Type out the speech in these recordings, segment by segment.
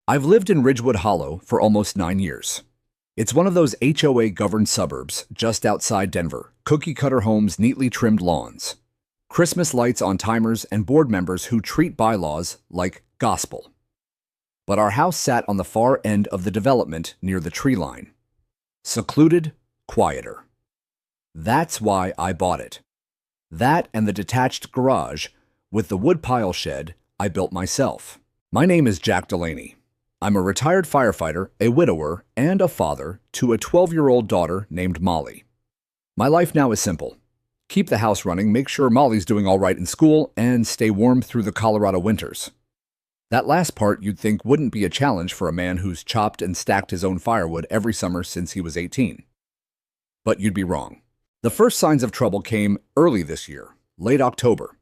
I've lived in Ridgewood Hollow for almost 9 years. It's one of those HOA-governed suburbs just outside Denver, cookie-cutter homes, neatly trimmed lawns, Christmas lights on timers, and board members who treat bylaws like gospel. But our house sat on the far end of the development near the tree line. Secluded, quieter. That's why I bought it. That and the detached garage with the woodpile shed I built myself. My name is Jack Delaney. I'm a retired firefighter, a widower, and a father to a 12-year-old daughter named Molly. My life now is simple. Keep the house running, make sure Molly's doing all right in school, and stay warm through the Colorado winters. That last part you'd think wouldn't be a challenge for a man who's chopped and stacked his own firewood every summer since he was 18. But you'd be wrong. The first signs of trouble came early this year, late October.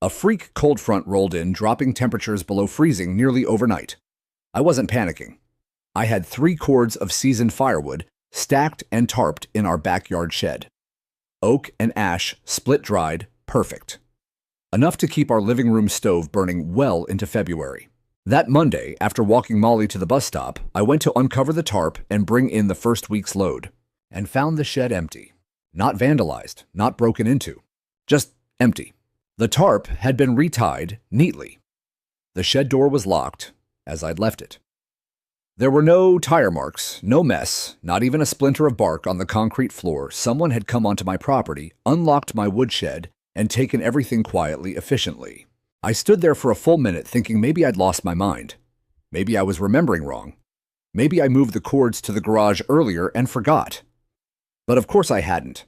A freak cold front rolled in, dropping temperatures below freezing nearly overnight. I wasn't panicking. I had 3 cords of seasoned firewood stacked and tarped in our backyard shed. Oak and ash, split-dried, perfect. Enough to keep our living room stove burning well into February. That Monday, after walking Molly to the bus stop, I went to uncover the tarp and bring in the first week's load, and found the shed empty. Not vandalized, not broken into. Just empty. The tarp had been retied neatly. The shed door was locked, as I'd left it. There were no tire marks, no mess, not even a splinter of bark on the concrete floor. Someone had come onto my property, unlocked my woodshed, and taken everything quietly, efficiently. I stood there for a full minute thinking maybe I'd lost my mind. Maybe I was remembering wrong. Maybe I moved the cords to the garage earlier and forgot. But of course I hadn't.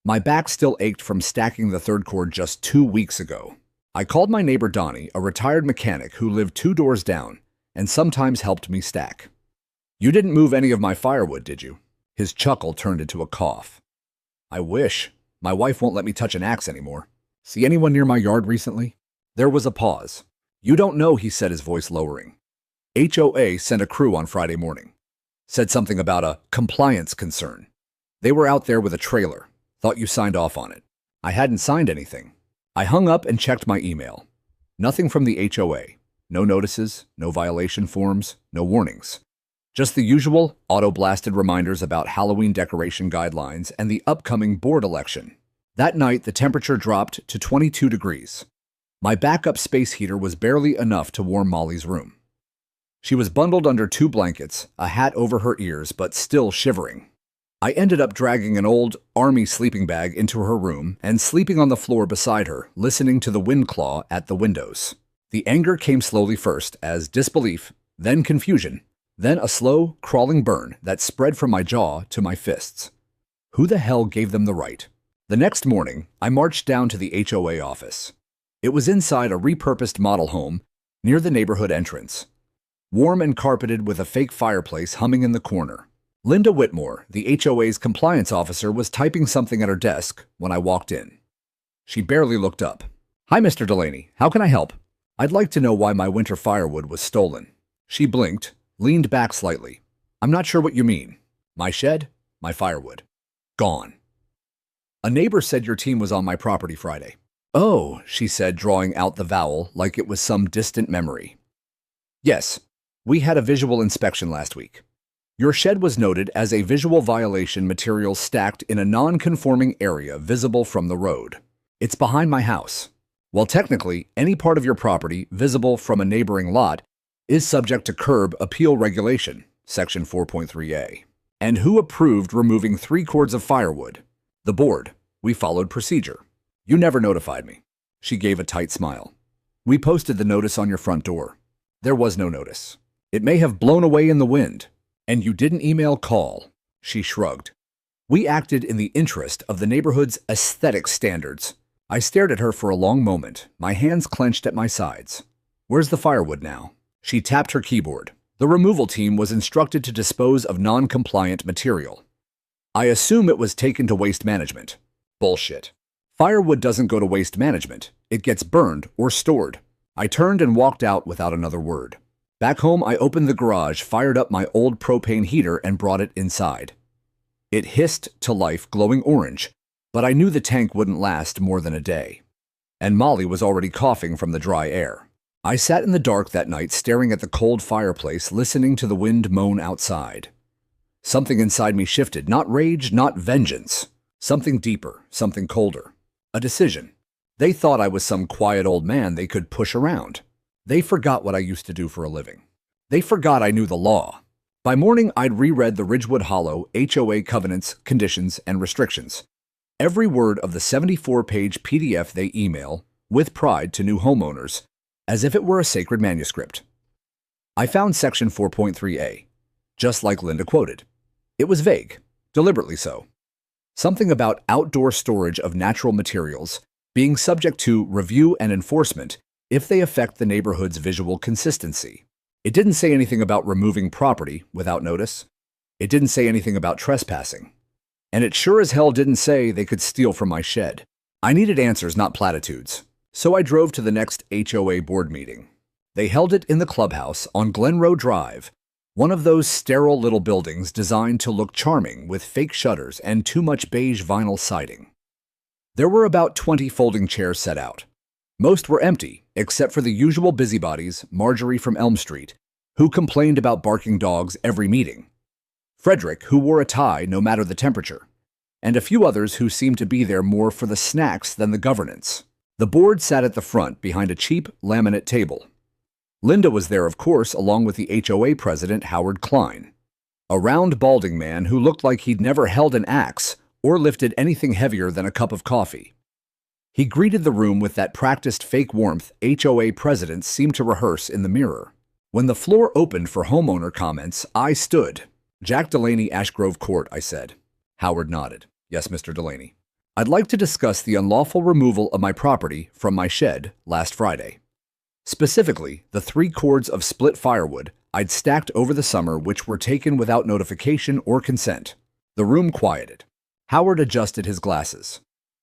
My back still ached from stacking the third cord just 2 weeks ago. I called my neighbor Donnie, a retired mechanic who lived 2 doors down, and sometimes helped me stack. "You didn't move any of my firewood, did you?" His chuckle turned into a cough. "I wish. My wife won't let me touch an axe anymore. See anyone near my yard recently?" There was a pause. "You don't know," he said, his voice lowering. "HOA sent a crew on Friday morning. Said something about a compliance concern. They were out there with a trailer. Thought you signed off on it." I hadn't signed anything. I hung up and checked my email. Nothing from the HOA. No notices, no violation forms, no warnings. Just the usual auto-blasted reminders about Halloween decoration guidelines and the upcoming board election. That night, the temperature dropped to 22 degrees. My backup space heater was barely enough to warm Molly's room. She was bundled under 2 blankets, a hat over her ears, but still shivering. I ended up dragging an old army sleeping bag into her room and sleeping on the floor beside her, listening to the wind claw at the windows. The anger came slowly first, as disbelief, then confusion, then a slow, crawling burn that spread from my jaw to my fists. Who the hell gave them the right? The next morning, I marched down to the HOA office. It was inside a repurposed model home near the neighborhood entrance. Warm and carpeted with a fake fireplace humming in the corner. Linda Whitmore, the HOA's compliance officer, was typing something at her desk when I walked in. She barely looked up. "Hi, Mr. Delaney. How can I help?" "I'd like to know why my winter firewood was stolen." She blinked, leaned back slightly. "I'm not sure what you mean." "My shed, my firewood. Gone." "A neighbor said your team was on my property Friday." "Oh," she said, drawing out the vowel like it was some distant memory. "Yes, we had a visual inspection last week. Your shed was noted as a visual violation, material stacked in a non-conforming area visible from the road. It's behind my house. Well, technically, any part of your property visible from a neighboring lot is subject to curb appeal regulation, Section 4.3a. And who approved removing 3 cords of firewood? The board. We followed procedure. You never notified me." She gave a tight smile. "We posted the notice on your front door." "There was no notice. It may have blown away in the wind." "And you didn't email call." She shrugged. "We acted in the interest of the neighborhood's aesthetic standards." I stared at her for a long moment, my hands clenched at my sides. "Where's the firewood now?" She tapped her keyboard. "The removal team was instructed to dispose of non-compliant material. I assume it was taken to waste management." "Bullshit. Firewood doesn't go to waste management. It gets burned or stored." I turned and walked out without another word. Back home, I opened the garage, fired up my old propane heater, and brought it inside. It hissed to life, glowing orange, but I knew the tank wouldn't last more than a day. And Molly was already coughing from the dry air. I sat in the dark that night staring at the cold fireplace, listening to the wind moan outside. Something inside me shifted, not rage, not vengeance. Something deeper, something colder. A decision. They thought I was some quiet old man they could push around. They forgot what I used to do for a living. They forgot I knew the law. By morning, I'd reread the Ridgewood Hollow HOA covenants, conditions, and restrictions. Every word of the 74-page PDF they email, with pride to new homeowners, as if it were a sacred manuscript. I found Section 4.3a, just like Linda quoted. It was vague, deliberately so. Something about outdoor storage of natural materials being subject to review and enforcement if they affect the neighborhood's visual consistency. It didn't say anything about removing property without notice. It didn't say anything about trespassing. And it sure as hell didn't say they could steal from my shed. I needed answers, not platitudes. So I drove to the next HOA board meeting. They held it in the clubhouse on Glenroe Drive, one of those sterile little buildings designed to look charming with fake shutters and too much beige vinyl siding. There were about 20 folding chairs set out. Most were empty, except for the usual busybodies, Marjorie from Elm Street, who complained about barking dogs every meeting, Frederick, who wore a tie no matter the temperature, and a few others who seemed to be there more for the snacks than the governance. The board sat at the front behind a cheap laminate table. Linda was there, of course, along with the HOA president, Howard Klein, a round, balding man who looked like he'd never held an axe or lifted anything heavier than a cup of coffee. He greeted the room with that practiced fake warmth HOA presidents seem to rehearse in the mirror. When the floor opened for homeowner comments, I stood. "Jack Delaney, Ash Grove Court," I said. Howard nodded. "Yes, Mr. Delaney. I'd like to discuss the unlawful removal of my property from my shed last Friday. Specifically, the 3 cords of split firewood I'd stacked over the summer which were taken without notification or consent." The room quieted. Howard adjusted his glasses.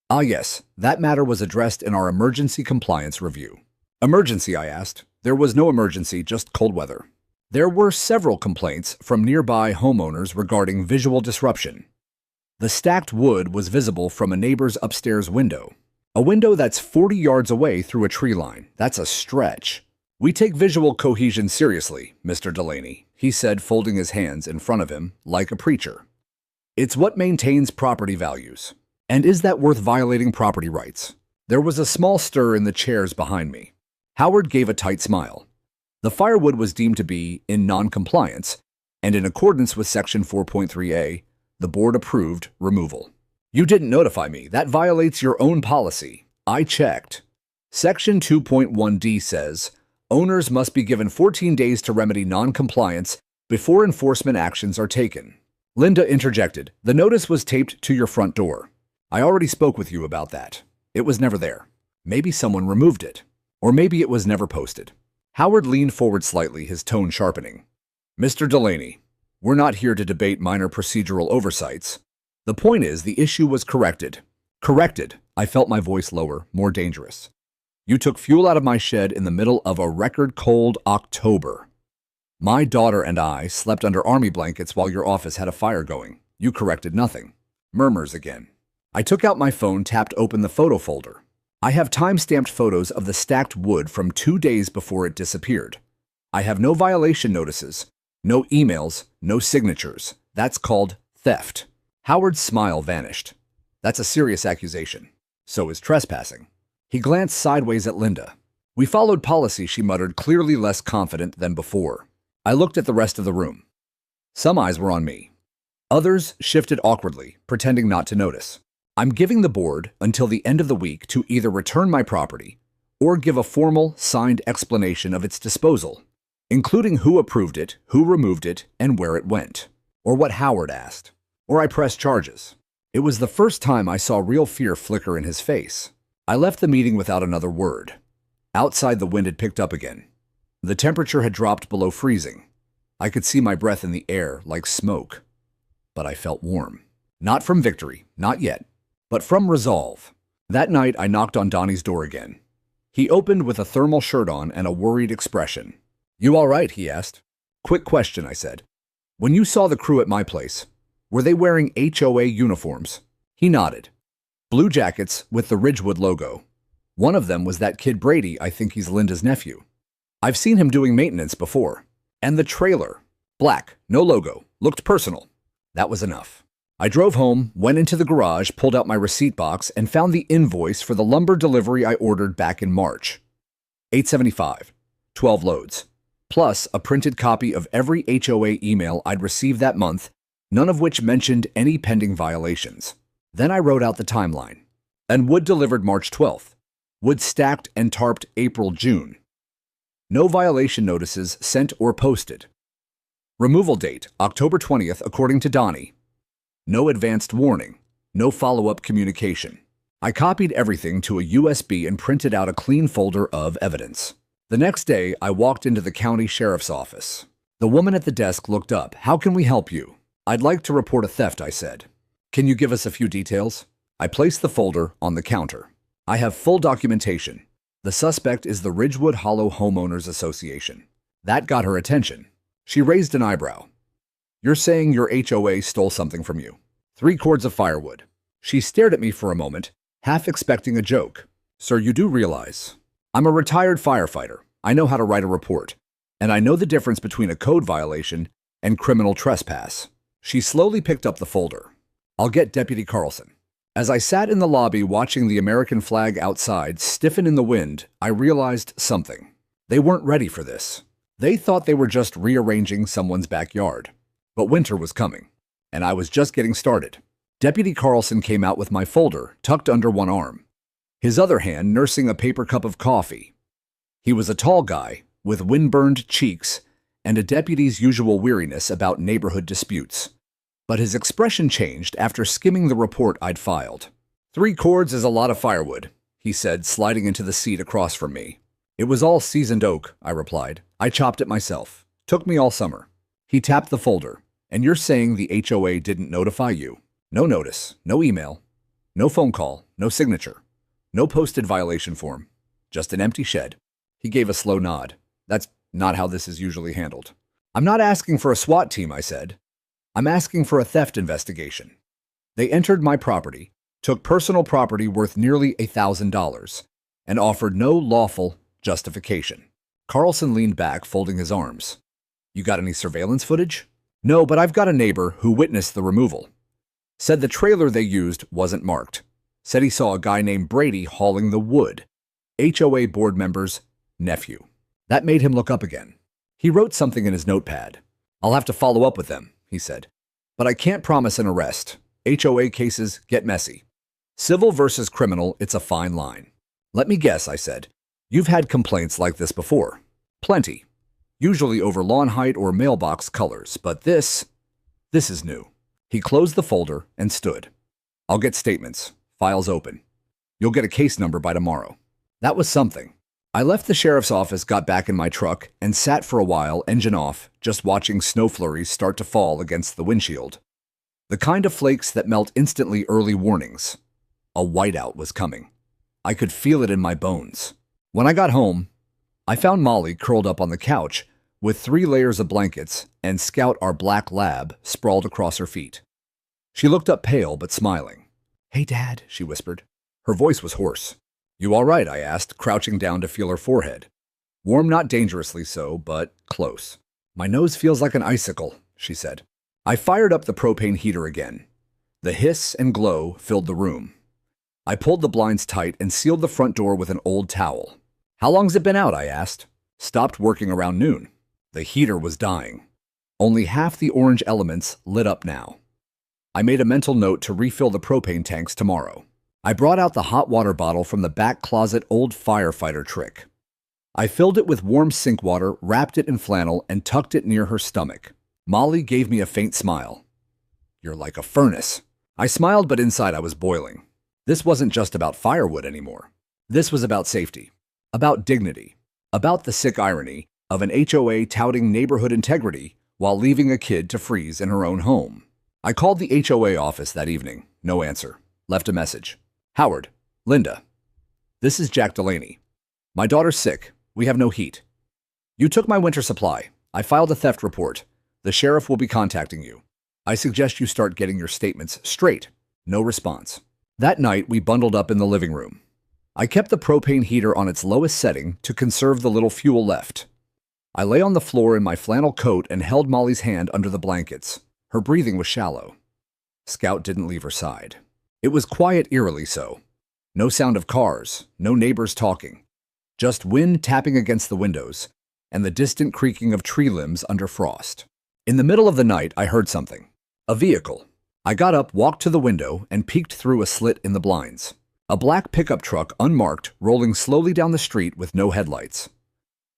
"Ah yes, that matter was addressed in our emergency compliance review." "Emergency?" I asked. "There was no emergency, just cold weather." There were several complaints from nearby homeowners regarding visual disruption. The stacked wood was visible from a neighbor's upstairs window. A window that's 40 yards away through a tree line. That's a stretch. "We take visual cohesion seriously, Mr. Delaney," he said, folding his hands in front of him like a preacher. "It's what maintains property values. And is that worth violating property rights?" There was a small stir in the chairs behind me. Howard gave a tight smile. The firewood was deemed to be in non-compliance, and in accordance with Section 4.3a, the board approved removal. "You didn't notify me. That violates your own policy." I checked. Section 2.1d says, owners must be given 14 days to remedy non-compliance before enforcement actions are taken. Linda interjected, "The notice was taped to your front door. I already spoke with you about that. It was never there. Maybe someone removed it. Or maybe it was never posted." Howard leaned forward slightly, his tone sharpening. "Mr. Delaney, we're not here to debate minor procedural oversights. The point is, the issue was corrected." Corrected. I felt my voice lower, more dangerous. "You took fuel out of my shed in the middle of a record cold October. My daughter and I slept under army blankets while your office had a fire going. You corrected nothing." Murmurs again. I took out my phone, tapped open the photo folder. I have time-stamped photos of the stacked wood from 2 days before it disappeared. I have no violation notices, no emails, no signatures. That's called theft. Howard's smile vanished. "That's a serious accusation. So is trespassing." He glanced sideways at Linda. "We followed policy," she muttered, clearly less confident than before. I looked at the rest of the room. Some eyes were on me. Others shifted awkwardly, pretending not to notice. "I'm giving the board until the end of the week to either return my property or give a formal, signed explanation of its disposal, including who approved it, who removed it, and where it went, or what Howard asked, or I press charges." It was the first time I saw real fear flicker in his face. I left the meeting without another word. Outside, the wind had picked up again. The temperature had dropped below freezing. I could see my breath in the air like smoke. But I felt warm. Not from victory, not yet, but from resolve. That night, I knocked on Donnie's door again. He opened with a thermal shirt on and a worried expression. "You all right?" he asked. "Quick question," I said. "When you saw the crew at my place, were they wearing HOA uniforms?" He nodded. "Blue jackets with the Ridgewood logo. One of them was that kid Brady. I think he's Linda's nephew." I've seen him doing maintenance before. And the trailer, black, no logo, looked personal. That was enough. I drove home, went into the garage, pulled out my receipt box, and found the invoice for the lumber delivery I ordered back in March. $875, 12 loads, plus a printed copy of every HOA email I'd received that month, none of which mentioned any pending violations. Then I wrote out the timeline. And wood delivered March 12th. Wood stacked and tarped April, June. No violation notices sent or posted. Removal date, October 20th, according to Donnie. No advanced warning. No follow-up communication. I copied everything to a USB and printed out a clean folder of evidence. The next day, I walked into the county sheriff's office. The woman at the desk looked up. "How can we help you?" "I'd like to report a theft," I said. "Can you give us a few details?" I placed the folder on the counter. "I have full documentation. The suspect is the Ridgewood Hollow Homeowners Association." That got her attention. She raised an eyebrow. "You're saying your HOA stole something from you?" 3 cords of firewood. She stared at me for a moment, half expecting a joke. "Sir, you do realize I'm a retired firefighter. I know how to write a report, and I know the difference between a code violation and criminal trespass." She slowly picked up the folder. "I'll get Deputy Carlson." As I sat in the lobby watching the American flag outside stiffen in the wind, I realized something. They weren't ready for this. They thought they were just rearranging someone's backyard. But winter was coming, and I was just getting started. Deputy Carlson came out with my folder tucked under one arm, his other hand nursing a paper cup of coffee. He was a tall guy with windburned cheeks and a deputy's usual weariness about neighborhood disputes. But his expression changed after skimming the report I'd filed. 3 cords is a lot of firewood," he said, sliding into the seat across from me. "It was all seasoned oak," I replied. "I chopped it myself. Took me all summer." He tapped the folder. "And you're saying the HOA didn't notify you?" "No notice, no email, no phone call, no signature, no posted violation form. Just an empty shed." He gave a slow nod. "That's not how this is usually handled." "I'm not asking for a SWAT team," I said. "I'm asking for a theft investigation." They entered my property, took personal property worth nearly $1,000, and offered no lawful justification. Carlson leaned back, folding his arms. "You got any surveillance footage?" "No, but I've got a neighbor who witnessed the removal. Said the trailer they used wasn't marked. Said he saw a guy named Brady hauling the wood. HOA board member's nephew." That made him look up again. He wrote something in his notepad. "I'll have to follow up with them," he said. "But I can't promise an arrest. HOA cases get messy. Civil versus criminal, it's a fine line." "Let me guess," I said. "You've had complaints like this before." "Plenty. Usually over lawn height or mailbox colors, but this is new." He closed the folder and stood. "I'll get statements. Files open. You'll get a case number by tomorrow." That was something. I left the sheriff's office, got back in my truck, and sat for a while, engine off, just watching snow flurries start to fall against the windshield. The kind of flakes that melt instantly, early warnings. A whiteout was coming. I could feel it in my bones. When I got home, I found Molly curled up on the couch with 3 layers of blankets and Scout, our black lab, sprawled across her feet. She looked up pale but smiling. "Hey, Dad," she whispered. Her voice was hoarse. "You all right?" I asked, crouching down to feel her forehead. Warm, not dangerously so, but close. "My nose feels like an icicle," she said. I fired up the propane heater again. The hiss and glow filled the room. I pulled the blinds tight and sealed the front door with an old towel. "How long's it been out?" I asked. "Stopped working around noon." The heater was dying. Only half the orange elements lit up now. I made a mental note to refill the propane tanks tomorrow. I brought out the hot water bottle from the back closet, old firefighter trick. I filled it with warm sink water, wrapped it in flannel, and tucked it near her stomach. Molly gave me a faint smile. "You're like a furnace." I smiled, but inside I was boiling. This wasn't just about firewood anymore. This was about safety, about dignity, about the sick irony of an HOA touting neighborhood integrity while leaving a kid to freeze in her own home. I called the HOA office that evening. No answer. Left a message. "Howard, Linda, this is Jack Delaney. My daughter's sick. We have no heat. You took my winter supply. I filed a theft report. The sheriff will be contacting you. I suggest you start getting your statements straight." No response. That night, we bundled up in the living room. I kept the propane heater on its lowest setting to conserve the little fuel left. I lay on the floor in my flannel coat and held Molly's hand under the blankets. Her breathing was shallow. Scout didn't leave her side. It was quiet, eerily so. No sound of cars, no neighbors talking. Just wind tapping against the windows and the distant creaking of tree limbs under frost. In the middle of the night, I heard something. A vehicle. I got up, walked to the window, and peeked through a slit in the blinds. A black pickup truck, unmarked, rolling slowly down the street with no headlights.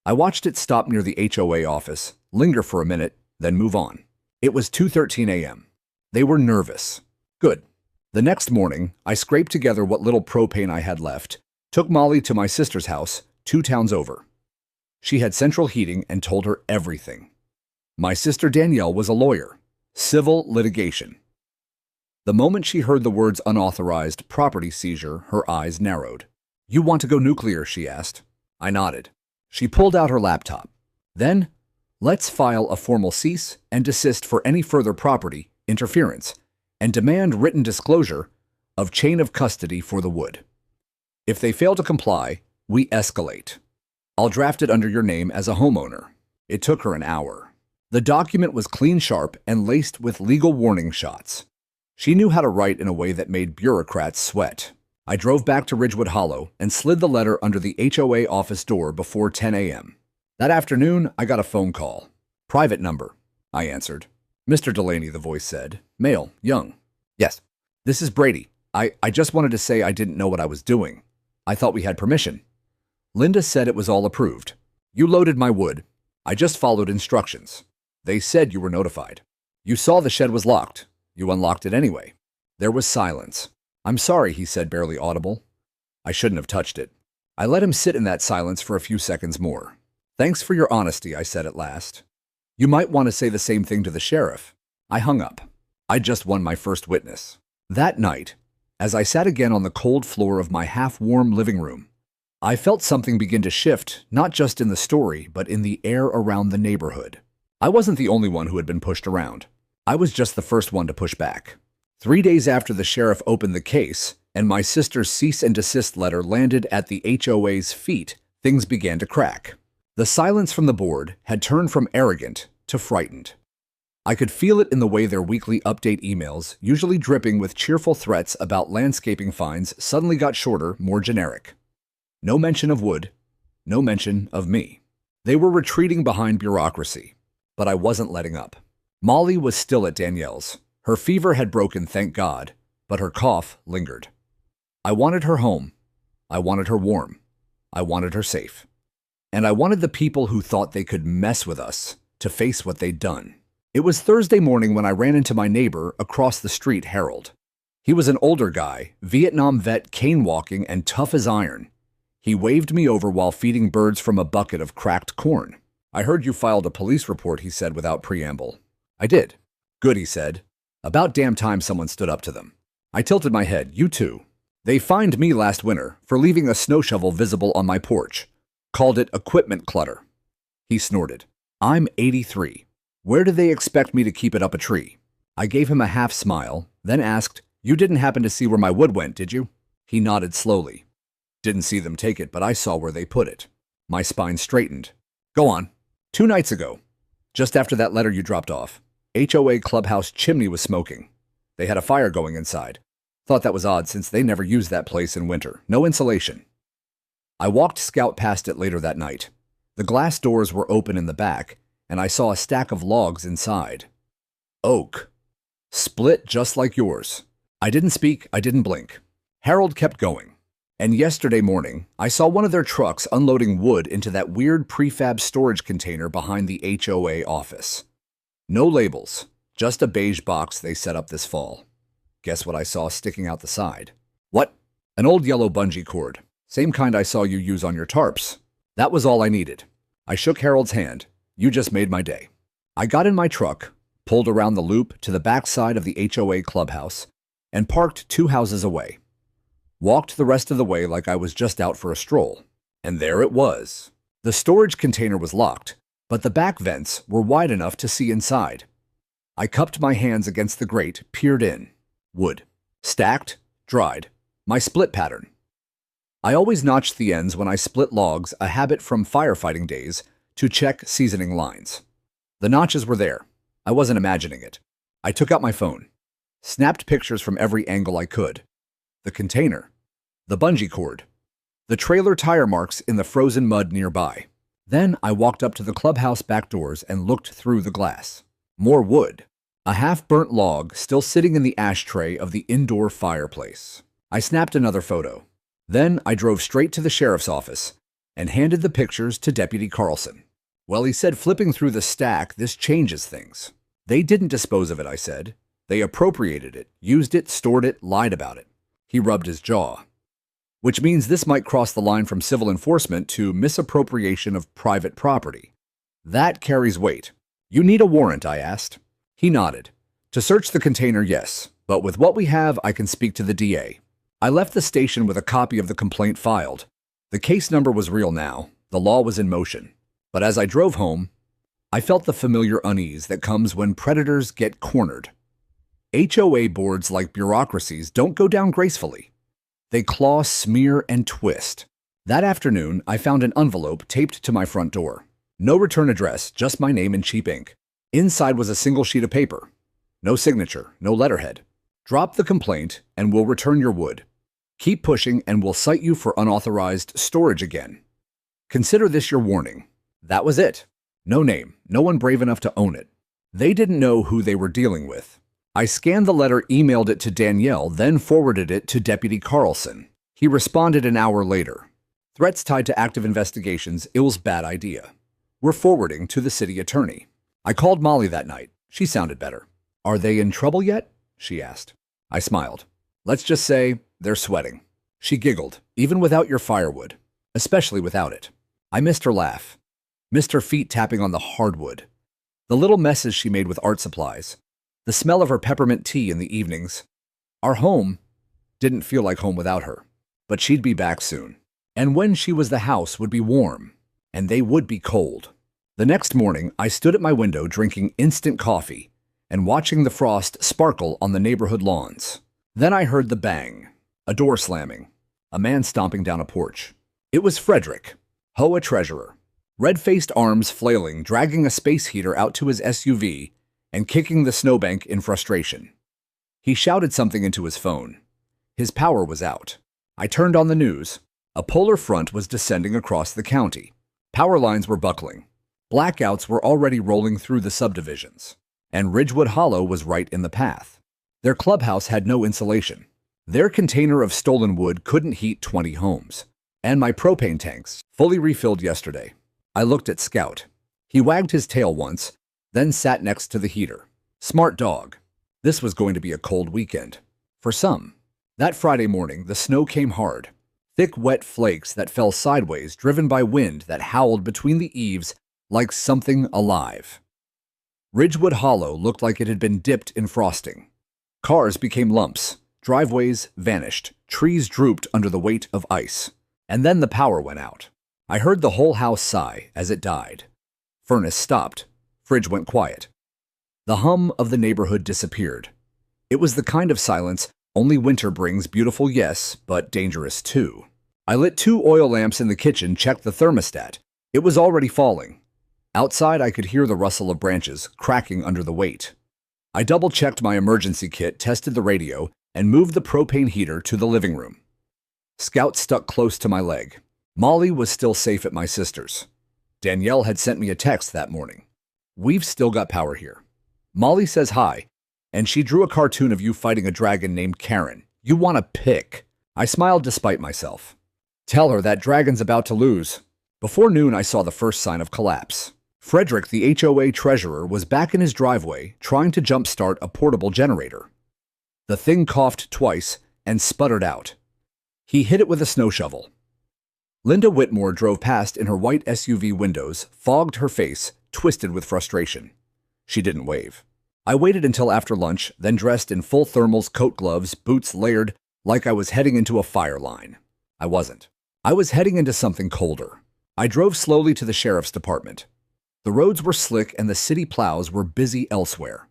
I watched it stop near the HOA office, linger for a minute, then move on. It was 2:13 a.m. They were nervous. Good. The next morning, I scraped together what little propane I had left, took Molly to my sister's house, 2 towns over. She had central heating and told her everything. My sister Danielle was a lawyer. Civil litigation. The moment she heard the words unauthorized property seizure, her eyes narrowed. "You want to go nuclear?" she asked. I nodded. She pulled out her laptop. Then, let's file a formal cease and desist for any further property interference and demand written disclosure of chain of custody for the wood. If they fail to comply, we escalate. I'll draft it under your name as a homeowner. It took her an hour. The document was clean sharp and laced with legal warning shots. She knew how to write in a way that made bureaucrats sweat. I drove back to Ridgewood Hollow and slid the letter under the HOA office door before 10 a.m. That afternoon, I got a phone call. "Private number," I answered. "Mr. Delaney," the voice said. "Male, young." "Yes. This is Brady. I just wanted to say I didn't know what I was doing. I thought we had permission." Linda said it was all approved. "You loaded my wood. I just followed instructions. They said you were notified. You saw the shed was locked. You unlocked it anyway." There was silence. "I'm sorry," he said, barely audible. I shouldn't have touched it. I let him sit in that silence for a few seconds more. "Thanks for your honesty," I said at last. "You might want to say the same thing to the sheriff." I hung up. I'd just won my first witness. That night, as I sat again on the cold floor of my half-warm living room, I felt something begin to shift, not just in the story, but in the air around the neighborhood. I wasn't the only one who had been pushed around. I was just the first one to push back. 3 days after the sheriff opened the case and my sister's cease and desist letter landed at the HOA's feet, things began to crack. The silence from the board had turned from arrogant to frightened. I could feel it in the way their weekly update emails, usually dripping with cheerful threats about landscaping fines, suddenly got shorter, more generic. No mention of wood, no mention of me. They were retreating behind bureaucracy, but I wasn't letting up. Molly was still at Danielle's. Her fever had broken, thank God, but her cough lingered. I wanted her home. I wanted her warm. I wanted her safe. And I wanted the people who thought they could mess with us to face what they'd done. It was Thursday morning when I ran into my neighbor across the street, Harold. He was an older guy, Vietnam vet, cane walking, and tough as iron. He waved me over while feeding birds from a bucket of cracked corn. "I heard you filed a police report," he said without preamble. "I did." "Good," he said. "About damn time someone stood up to them." I tilted my head. "You too." "They fined me last winter for leaving a snow shovel visible on my porch. Called it equipment clutter." He snorted. "I'm 83. Where do they expect me to keep it up a tree?" I gave him a half smile, then asked, "You didn't happen to see where my wood went, did you?" He nodded slowly. "Didn't see them take it, but I saw where they put it." My spine straightened. "Go on." 2 nights ago, just after that letter you dropped off, HOA clubhouse chimney was smoking. They had a fire going inside. Thought that was odd since they never used that place in winter. No insulation. I walked Scout past it later that night. The glass doors were open in the back, and I saw a stack of logs inside. Oak. Split just like yours. I didn't speak, I didn't blink. Harold kept going. And yesterday morning, I saw one of their trucks unloading wood into that weird prefab storage container behind the HOA office. No labels, just a beige box they set up this fall. Guess what I saw sticking out the side? What? An old yellow bungee cord. Same kind I saw you use on your tarps. That was all I needed. I shook Harold's hand. You just made my day. I got in my truck, pulled around the loop to the backside of the HOA clubhouse, and parked 2 houses away. Walked the rest of the way like I was just out for a stroll. And there it was. The storage container was locked, but the back vents were wide enough to see inside. I cupped my hands against the grate, peered in. Wood. Stacked, dried. My split pattern. I always notched the ends when I split logs, a habit from firefighting days, to check seasoning lines. The notches were there. I wasn't imagining it. I took out my phone, snapped pictures from every angle I could. The container, the bungee cord, the trailer tire marks in the frozen mud nearby. Then I walked up to the clubhouse back doors and looked through the glass. More wood. A half-burnt log still sitting in the ashtray of the indoor fireplace. I snapped another photo. Then I drove straight to the sheriff's office and handed the pictures to Deputy Carlson. Well, he said, flipping through the stack, this changes things. They didn't dispose of it, I said. They appropriated it, used it, stored it, lied about it. He rubbed his jaw. Which means this might cross the line from civil enforcement to misappropriation of private property. That carries weight. You need a warrant, I asked. He nodded. To search the container, yes, but with what we have, I can speak to the DA. I left the station with a copy of the complaint filed. The case number was real now. The law was in motion. But as I drove home, I felt the familiar unease that comes when predators get cornered. HOA boards, like bureaucracies, don't go down gracefully. They claw, smear, and twist. That afternoon, I found an envelope taped to my front door. No return address, just my name in cheap ink. Inside was a single sheet of paper. No signature, no letterhead. Drop the complaint, and we'll return your wood. Keep pushing, and we'll cite you for unauthorized storage again. Consider this your warning. That was it. No name, no one brave enough to own it. They didn't know who they were dealing with. I scanned the letter, emailed it to Danielle, then forwarded it to Deputy Carlson. He responded an hour later. Threats tied to active investigations, ill's bad idea. We're forwarding to the city attorney. I called Molly that night. She sounded better. Are they in trouble yet? She asked. I smiled. Let's just say they're sweating. She giggled, even without your firewood, especially without it. I missed her laugh. Missed her feet tapping on the hardwood. The little messes she made with art supplies. The smell of her peppermint tea in the evenings. Our home didn't feel like home without her. But she'd be back soon. And when she was, the house would be warm. And they would be cold. The next morning, I stood at my window drinking instant coffee and watching the frost sparkle on the neighborhood lawns. Then I heard the bang, a door slamming, a man stomping down a porch. It was Frederick, HOA treasurer. Red-faced arms flailing, dragging a space heater out to his SUV and kicking the snowbank in frustration. He shouted something into his phone. His power was out. I turned on the news. A polar front was descending across the county. Power lines were buckling. Blackouts were already rolling through the subdivisions. And Ridgewood Hollow was right in the path. Their clubhouse had no insulation. Their container of stolen wood couldn't heat 20 homes. And my propane tanks, fully refilled yesterday. I looked at Scout. He wagged his tail once, then sat next to the heater. Smart dog. This was going to be a cold weekend. For some. That Friday morning, the snow came hard. Thick, wet flakes that fell sideways, driven by wind that howled between the eaves like something alive. Ridgewood Hollow looked like it had been dipped in frosting. Cars became lumps. Driveways vanished. Trees drooped under the weight of ice. And then the power went out. I heard the whole house sigh as it died. Furnace stopped. Fridge went quiet. The hum of the neighborhood disappeared. It was the kind of silence only winter brings, beautiful, yes, but dangerous too. I lit 2 oil lamps in the kitchen, checked the thermostat. It was already falling. Outside, I could hear the rustle of branches cracking under the weight. I double-checked my emergency kit, tested the radio, and moved the propane heater to the living room. Scout stuck close to my leg. Molly was still safe at my sister's. Danielle had sent me a text that morning. We've still got power here. Molly says hi, and she drew a cartoon of you fighting a dragon named Karen. You want to pick. I smiled despite myself. Tell her that dragon's about to lose. Before noon, I saw the first sign of collapse. Frederick, the HOA treasurer, was back in his driveway trying to jumpstart a portable generator. The thing coughed twice and sputtered out. He hit it with a snow shovel. Linda Whitmore drove past in her white SUV windows, fogged her face, twisted with frustration. She didn't wave. I waited until after lunch, then dressed in full thermals, coat, gloves, boots layered like I was heading into a fire line. I wasn't. I was heading into something colder. I drove slowly to the sheriff's department. The roads were slick and the city plows were busy elsewhere.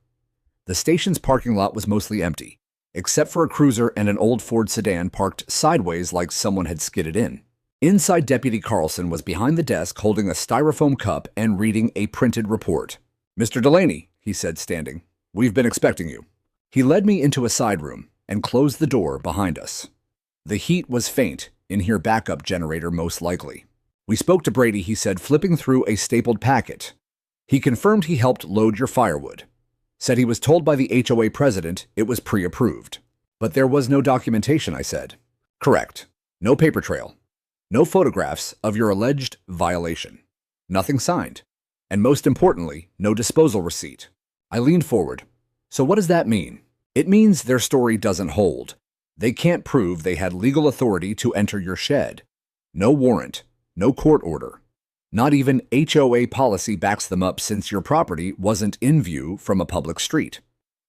The station's parking lot was mostly empty, except for a cruiser and an old Ford sedan parked sideways like someone had skidded in. Inside, Deputy Carlson was behind the desk holding a styrofoam cup and reading a printed report. "Mr. Delaney," he said, standing, "we've been expecting you." He led me into a side room and closed the door behind us. The heat was faint, in here backup generator most likely. "We spoke to Brady," he said, flipping through a stapled packet. "He confirmed he helped load your firewood. Said he was told by the HOA president it was pre-approved. But there was no documentation," I said. "Correct. No paper trail. No photographs of your alleged violation. Nothing signed. And most importantly, no disposal receipt." I leaned forward. "So what does that mean?" "It means their story doesn't hold. They can't prove they had legal authority to enter your shed. No warrant, no court order. Not even HOA policy backs them up since your property wasn't in view from a public street.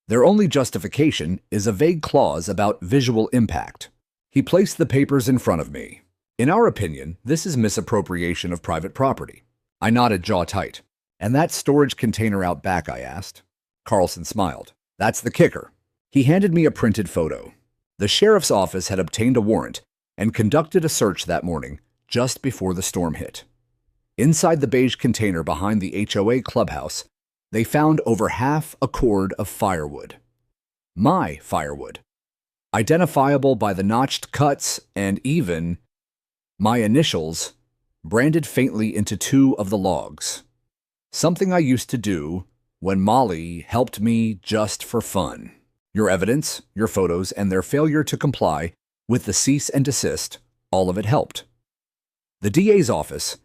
Their only justification is a vague clause about visual impact." He placed the papers in front of me. "In our opinion, this is misappropriation of private property." I nodded, jaw tight. "And that storage container out back?" I asked. Carlson smiled. "That's the kicker." He handed me a printed photo. The sheriff's office had obtained a warrant and conducted a search that morning, just before the storm hit. Inside the beige container behind the HOA clubhouse, they found over half a cord of firewood. My firewood. Identifiable by the notched cuts and even my initials branded faintly into two of the logs. Something I used to do when Molly helped me just for fun. Your evidence, your photos, and their failure to comply with the cease and desist, all of it helped. The DA's office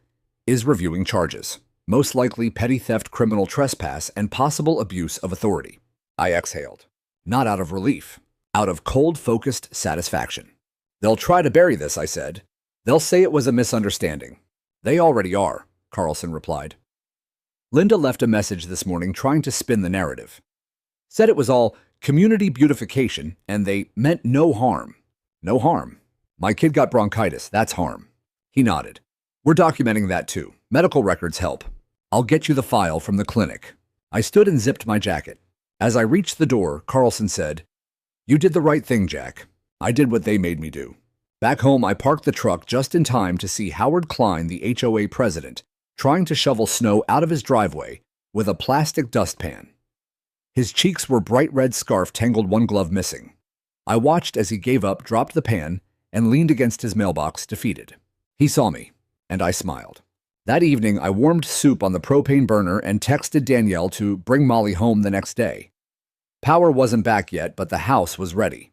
is reviewing charges, most likely petty theft, criminal trespass, and possible abuse of authority. I exhaled. Not out of relief, out of cold-focused satisfaction. "They'll try to bury this," I said. "They'll say it was a misunderstanding." "They already are," Carlson replied. Linda left a message this morning trying to spin the narrative. Said it was all community beautification and they meant no harm. No harm. My kid got bronchitis. That's harm. He nodded. "We're documenting that too. Medical records help. I'll get you the file from the clinic." I stood and zipped my jacket. As I reached the door, Carlson said, "You did the right thing, Jack. I did what they made me do." Back home, I parked the truck just in time to see Howard Klein, the HOA president, trying to shovel snow out of his driveway with a plastic dustpan. His cheeks were bright red, scarf tangled, one glove missing. I watched as he gave up, dropped the pan, and leaned against his mailbox, defeated. He saw me, and I smiled. That evening, I warmed soup on the propane burner and texted Danielle to bring Molly home the next day. Power wasn't back yet, but the house was ready.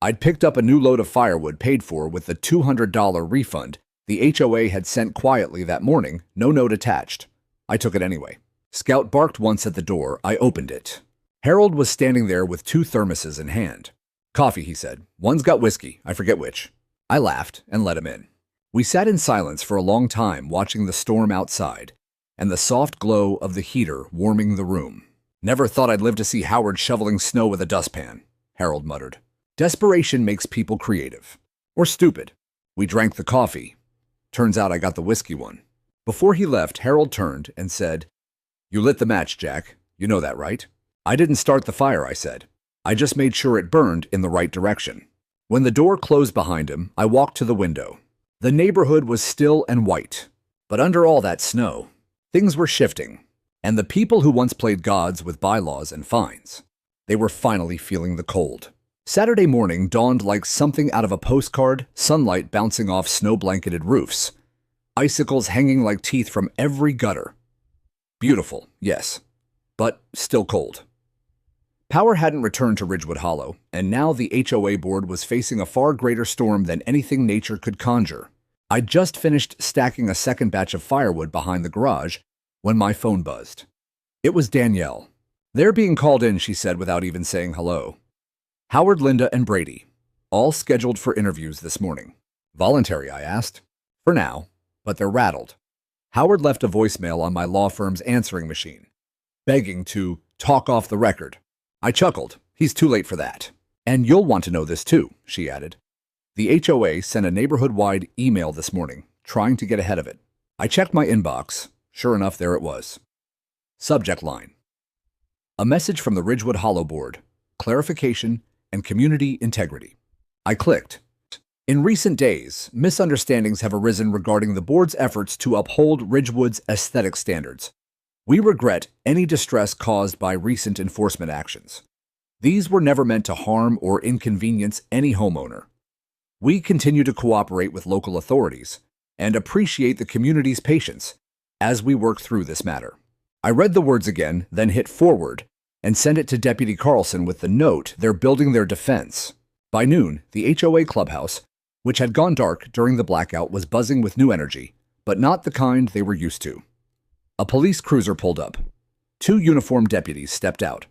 I'd picked up a new load of firewood paid for with the $200 refund the HOA had sent quietly that morning, no note attached. I took it anyway. Scout barked once at the door. I opened it. Harold was standing there with two thermoses in hand. "Coffee," he said. "One's got whiskey. I forget which." I laughed and let him in. We sat in silence for a long time, watching the storm outside and the soft glow of the heater warming the room. "Never thought I'd live to see Howard shoveling snow with a dustpan," Harold muttered. Desperation makes people creative. Or stupid. We drank the coffee. Turns out I got the whiskey one. Before he left, Harold turned and said, "You lit the match, Jack. You know that, right?" "I didn't start the fire," I said. "I just made sure it burned in the right direction." When the door closed behind him, I walked to the window. The neighborhood was still and white. But under all that snow, things were shifting. And the people who once played gods with bylaws and fines, they were finally feeling the cold. Saturday morning dawned like something out of a postcard, sunlight bouncing off snow-blanketed roofs, icicles hanging like teeth from every gutter. Beautiful, yes, but still cold. Power hadn't returned to Ridgewood Hollow, and now the HOA board was facing a far greater storm than anything nature could conjure. I'd just finished stacking a second batch of firewood behind the garage when my phone buzzed. It was Danielle. "They're being called in," she said without even saying hello. "Howard, Linda, and Brady, all scheduled for interviews this morning." "Voluntary?" I asked. "For now, but they're rattled." Howard left a voicemail on my law firm's answering machine, begging to talk off the record. I chuckled. He's too late for that. "And you'll want to know this too," she added. The HOA sent a neighborhood-wide email this morning, trying to get ahead of it. I checked my inbox. Sure enough, there it was. Subject line: a message from the Ridgewood Hollow Board. Clarification and community integrity. I clicked. In recent days, misunderstandings have arisen regarding the board's efforts to uphold Ridgewood's aesthetic standards. We regret any distress caused by recent enforcement actions. These were never meant to harm or inconvenience any homeowner. We continue to cooperate with local authorities and appreciate the community's patience as we work through this matter. I read the words again, then hit forward and sent it to Deputy Carlson with the note they're building their defense. By noon, the HOA clubhouse, which had gone dark during the blackout, was buzzing with new energy, but not the kind they were used to. A police cruiser pulled up. 2 uniformed deputies stepped out.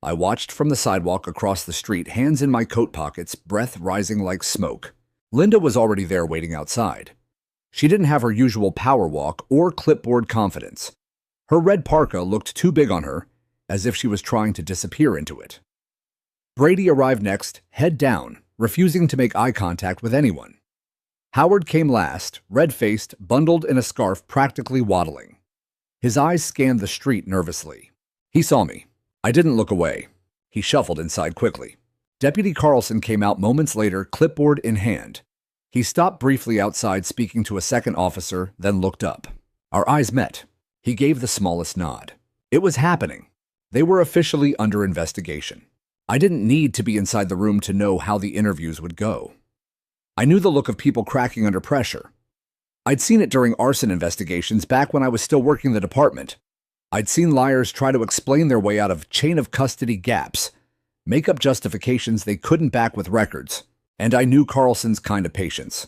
I watched from the sidewalk across the street, hands in my coat pockets, breath rising like smoke. Linda was already there waiting outside. She didn't have her usual power walk or clipboard confidence. Her red parka looked too big on her, as if she was trying to disappear into it. Brady arrived next, head down, refusing to make eye contact with anyone. Howard came last, red-faced, bundled in a scarf, practically waddling. His eyes scanned the street nervously. He saw me. I didn't look away. He shuffled inside quickly. Deputy Carlson came out moments later, clipboard in hand. He stopped briefly outside, speaking to a second officer, then looked up. Our eyes met. He gave the smallest nod. It was happening. They were officially under investigation. I didn't need to be inside the room to know how the interviews would go. I knew the look of people cracking under pressure. I'd seen it during arson investigations back when I was still working the department. I'd seen liars try to explain their way out of chain of custody gaps, make up justifications they couldn't back with records, and I knew Carlson's kind of patience.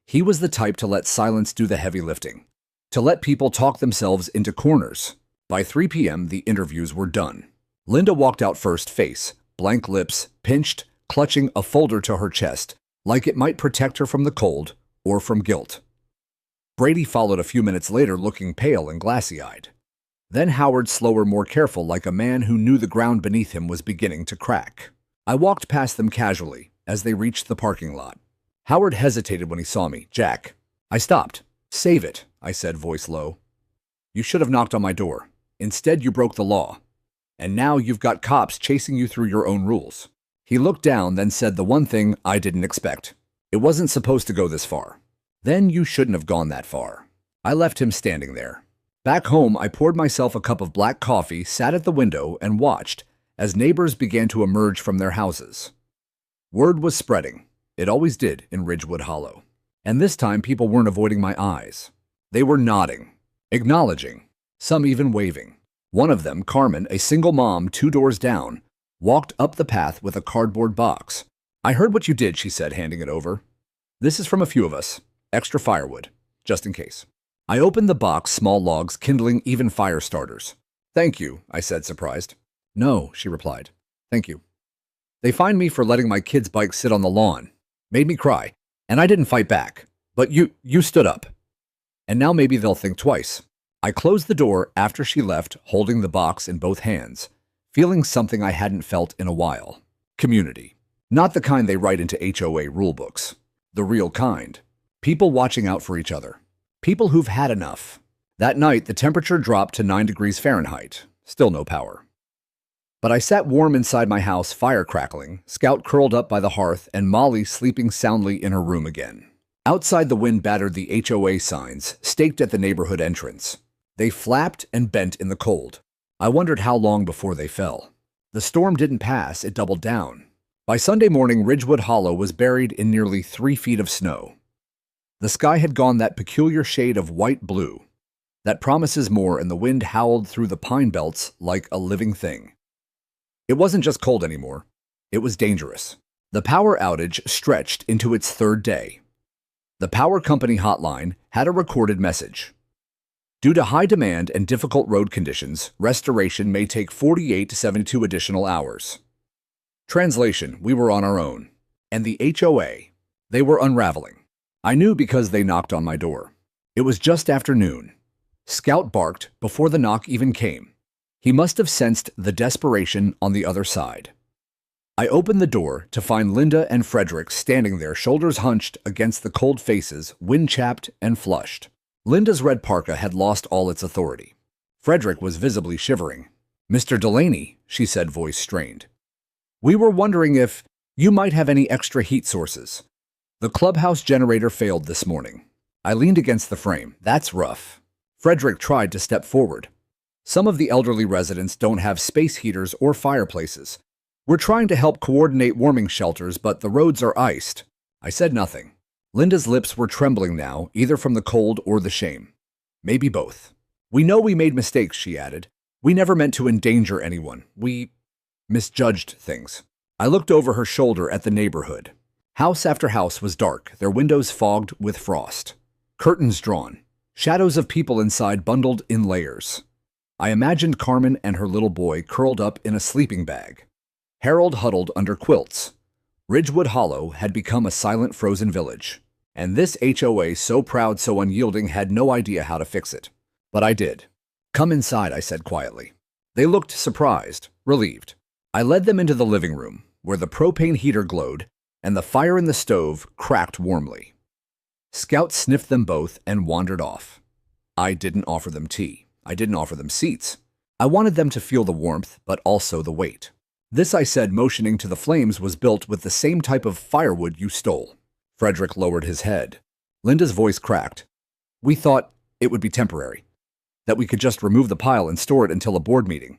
He was the type to let silence do the heavy lifting, to let people talk themselves into corners. By 3 p.m., the interviews were done. Linda walked out first, face, blank lips, pinched, clutching a folder to her chest, like it might protect her from the cold or from guilt. Brady followed a few minutes later, looking pale and glassy-eyed. Then Howard, slower, more careful, like a man who knew the ground beneath him was beginning to crack. I walked past them casually as they reached the parking lot. Howard hesitated when he saw me. Jack. I stopped. Save it, I said, voice low. You should have knocked on my door. Instead, you broke the law. And now you've got cops chasing you through your own rules. He looked down, then said the one thing I didn't expect. It wasn't supposed to go this far. Then you shouldn't have gone that far. I left him standing there. Back home, I poured myself a cup of black coffee, sat at the window, and watched as neighbors began to emerge from their houses. Word was spreading. It always did in Ridgewood Hollow. And this time, people weren't avoiding my eyes. They were nodding, acknowledging, some even waving. One of them, Carmen, a single mom 2 doors down, walked up the path with a cardboard box. I heard what you did, she said, handing it over. This is from a few of us. Extra firewood, just in case. I opened the box, small logs, kindling, even fire starters. Thank you, I said, surprised. No, she replied. Thank you. They fined me for letting my kid's bike sit on the lawn. Made me cry, and I didn't fight back. But you stood up. And now maybe they'll think twice. I closed the door after she left, holding the box in both hands, feeling something I hadn't felt in a while. Community. Not the kind they write into HOA rulebooks. The real kind. People watching out for each other. People who've had enough. That night, the temperature dropped to 9 degrees Fahrenheit. Still no power. But I sat warm inside my house, fire crackling, Scout curled up by the hearth, and Molly sleeping soundly in her room again. Outside, the wind battered the HOA signs, staked at the neighborhood entrance. They flapped and bent in the cold. I wondered how long before they fell. The storm didn't pass, it doubled down. By Sunday morning, Ridgewood Hollow was buried in nearly 3 feet of snow. The sky had gone that peculiar shade of white-blue that promises more, and the wind howled through the pine belts like a living thing. It wasn't just cold anymore. It was dangerous. The power outage stretched into its 3rd day. The power company hotline had a recorded message. Due to high demand and difficult road conditions, restoration may take 48 to 72 additional hours. Translation, we were on our own. And the HOA, they were unraveling. I knew because they knocked on my door. It was just after noon. Scout barked before the knock even came. He must have sensed the desperation on the other side. I opened the door to find Linda and Frederick standing there, shoulders hunched against the cold faces, wind-chapped and flushed. Linda's red parka had lost all its authority. Frederick was visibly shivering. Mr. Delaney, she said, voice strained. We were wondering if You might have any extra heat sources. The clubhouse generator failed this morning. I leaned against the frame. That's rough. Frederick tried to step forward. Some of the elderly residents don't have space heaters or fireplaces. We're trying to help coordinate warming shelters, but the roads are iced. I said nothing. Linda's lips were trembling now, either from the cold or the shame. Maybe both. We know we made mistakes, she added. We never meant to endanger anyone. We misjudged things. I looked over her shoulder at the neighborhood. House after house was dark, their windows fogged with frost. Curtains drawn. Shadows of people inside bundled in layers. I imagined Carmen and her little boy curled up in a sleeping bag. Harold huddled under quilts. Ridgewood Hollow had become a silent frozen village, and this HOA, so proud, so unyielding, had no idea how to fix it. But I did. Come inside, I said quietly. They looked surprised, relieved. I led them into the living room, where the propane heater glowed and the fire in the stove cracked warmly. Scout sniffed them both and wandered off. I didn't offer them tea. I didn't offer them seats. I wanted them to feel the warmth, but also the weight. This, I said, motioning to the flames, was built with the same type of firewood you stole. Frederick lowered his head. Linda's voice cracked. We thought it would be temporary, that we could just remove the pile and store it until a board meeting.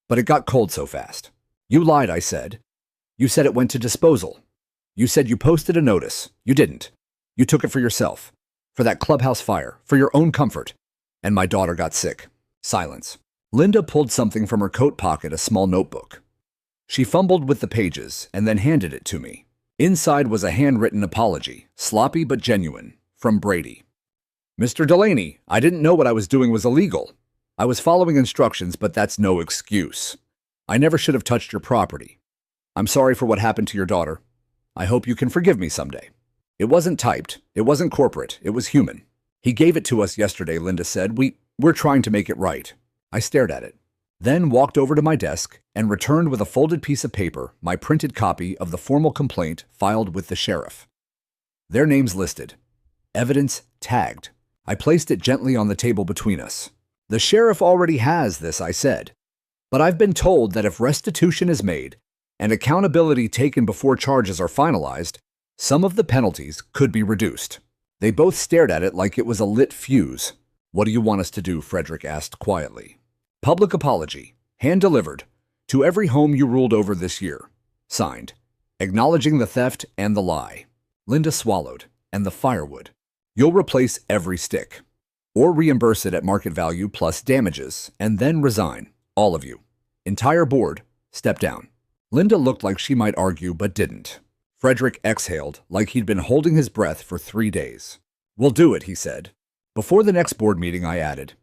But it got cold so fast. You lied, I said. You said it went to disposal. You said you posted a notice. You didn't. You took it for yourself, for that clubhouse fire, for your own comfort. And my daughter got sick. Silence. Linda pulled something from her coat pocket, a small notebook. She fumbled with the pages and then handed it to me. Inside was a handwritten apology, sloppy but genuine, from Brady. Mr. Delaney, I didn't know what I was doing was illegal. I was following instructions, but that's no excuse. I never should have touched your property. I'm sorry for what happened to your daughter. I hope you can forgive me someday. It wasn't typed. It wasn't corporate. It was human. He gave it to us yesterday, Linda said. We're trying to make it right. I stared at it, then walked over to my desk and returned with a folded piece of paper, my printed copy of the formal complaint filed with the sheriff. Their names listed. Evidence tagged. I placed it gently on the table between us. The sheriff already has this, I said. But I've been told that if restitution is made and accountability taken before charges are finalized, some of the penalties could be reduced. They both stared at it like it was a lit fuse. What do you want us to do? Frederick asked quietly. Public apology, hand-delivered, to every home you ruled over this year. Signed, acknowledging the theft and the lie. Linda swallowed. And the firewood. You'll replace every stick, or reimburse it at market value plus damages, and then resign, all of you. Entire board, step down. Linda looked like she might argue, but didn't. Frederick exhaled like he'd been holding his breath for 3 days. We'll do it, he said. Before the next board meeting, I added.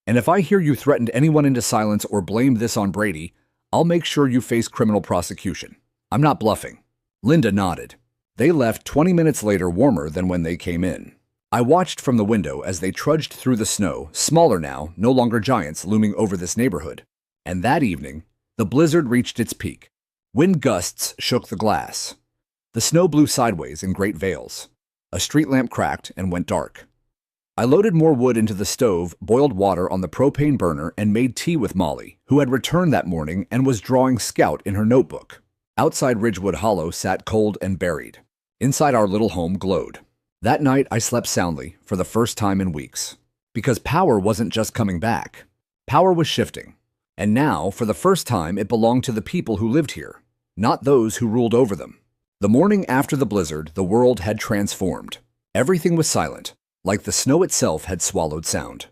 And if I hear you threatened anyone into silence or blamed this on Brady, I'll make sure you face criminal prosecution. I'm not bluffing. Linda nodded. They left 20 minutes later, warmer than when they came in. I watched from the window as they trudged through the snow, smaller now, no longer giants looming over this neighborhood. And that evening, the blizzard reached its peak. Wind gusts shook the glass. The snow blew sideways in great veils. A street lamp cracked and went dark. I loaded more wood into the stove, boiled water on the propane burner, and made tea with Molly, who had returned that morning and was drawing Scout in her notebook. Outside Ridgewood Hollow sat cold and buried. Inside our little home glowed. That night I slept soundly for the first time in weeks. Because power wasn't just coming back. Power was shifting. And now, for the first time, it belonged to the people who lived here, not those who ruled over them. The morning after the blizzard, the world had transformed. Everything was silent, like the snow itself had swallowed sound.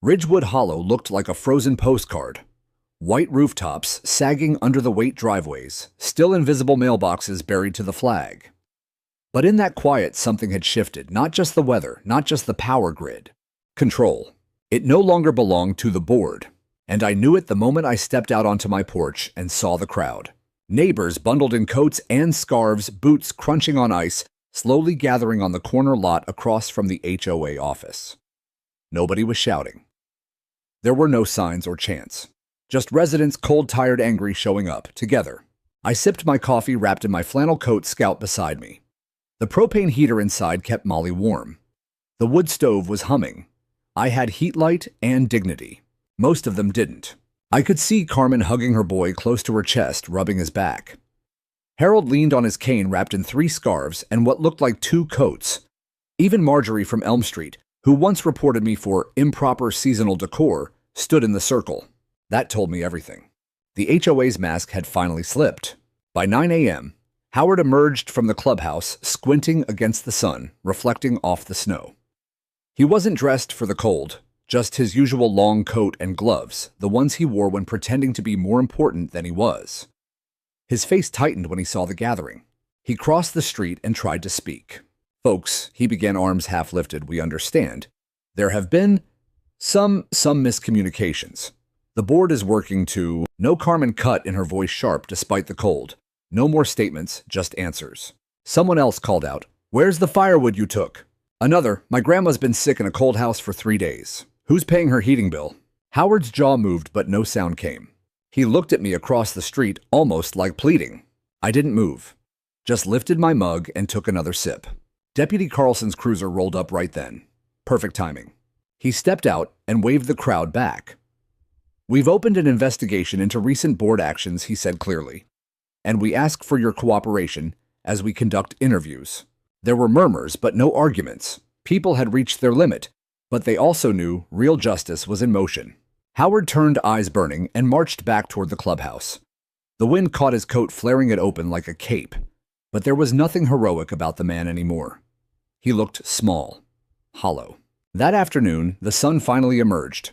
Ridgewood Hollow looked like a frozen postcard. White rooftops sagging under the weight driveways, still invisible mailboxes buried to the flag. But in that quiet, something had shifted, not just the weather, not just the power grid. Control. It no longer belonged to the board. And I knew it the moment I stepped out onto my porch and saw the crowd. Neighbors bundled in coats and scarves, boots crunching on ice, slowly gathering on the corner lot across from the HOA office. Nobody was shouting. There were no signs or chants. Just residents, cold, tired, angry, showing up, together. I sipped my coffee wrapped in my flannel coat, Scout beside me. The propane heater inside kept Molly warm. The wood stove was humming. I had heat light and dignity. Most of them didn't. I could see Carmen hugging her boy close to her chest, rubbing his back. Harold leaned on his cane wrapped in 3 scarves and what looked like 2 coats. Even Marjorie from Elm Street, who once reported me for improper seasonal decor, stood in the circle. That told me everything. The HOA's mask had finally slipped. By 9 a.m., Howard emerged from the clubhouse, squinting against the sun, reflecting off the snow. He wasn't dressed for the cold, just his usual long coat and gloves, the ones he wore when pretending to be more important than he was. His face tightened when he saw the gathering. He crossed the street and tried to speak. "Folks," he began, arms half lifted, "we understand. There have been some miscommunications. The board is working to—" No, Carmen cut in, her voice sharp despite the cold. No more statements, just answers. Someone else called out, "Where's the firewood you took?" Another, "My grandma's been sick in a cold house for 3 days. Who's paying her heating bill?" Howard's jaw moved, but no sound came. He looked at me across the street, almost like pleading. I didn't move, just lifted my mug and took another sip. Deputy Carlson's cruiser rolled up right then. Perfect timing. He stepped out and waved the crowd back. "We've opened an investigation into recent board actions," he said clearly, "and we ask for your cooperation as we conduct interviews." There were murmurs, but no arguments. People had reached their limit, but they also knew real justice was in motion. Howard turned, eyes burning, and marched back toward the clubhouse. The wind caught his coat, flaring it open like a cape, but there was nothing heroic about the man anymore. He looked small, hollow. That afternoon, the sun finally emerged.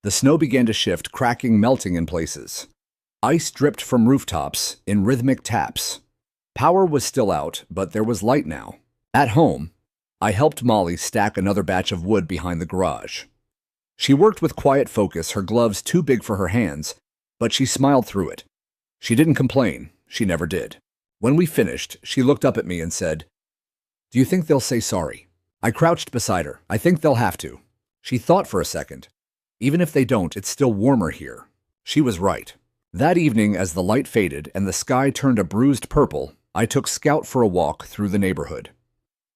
The snow began to shift, cracking, melting in places. Ice dripped from rooftops in rhythmic taps. Power was still out, but there was light now. At home, I helped Molly stack another batch of wood behind the garage. She worked with quiet focus, her gloves too big for her hands, but she smiled through it. She didn't complain. She never did. When we finished, she looked up at me and said, "Do you think they'll say sorry?" I crouched beside her. "I think they'll have to." She thought for a second. "Even if they don't, it's still warmer here." She was right. That evening, as the light faded and the sky turned a bruised purple, I took Scout for a walk through the neighborhood.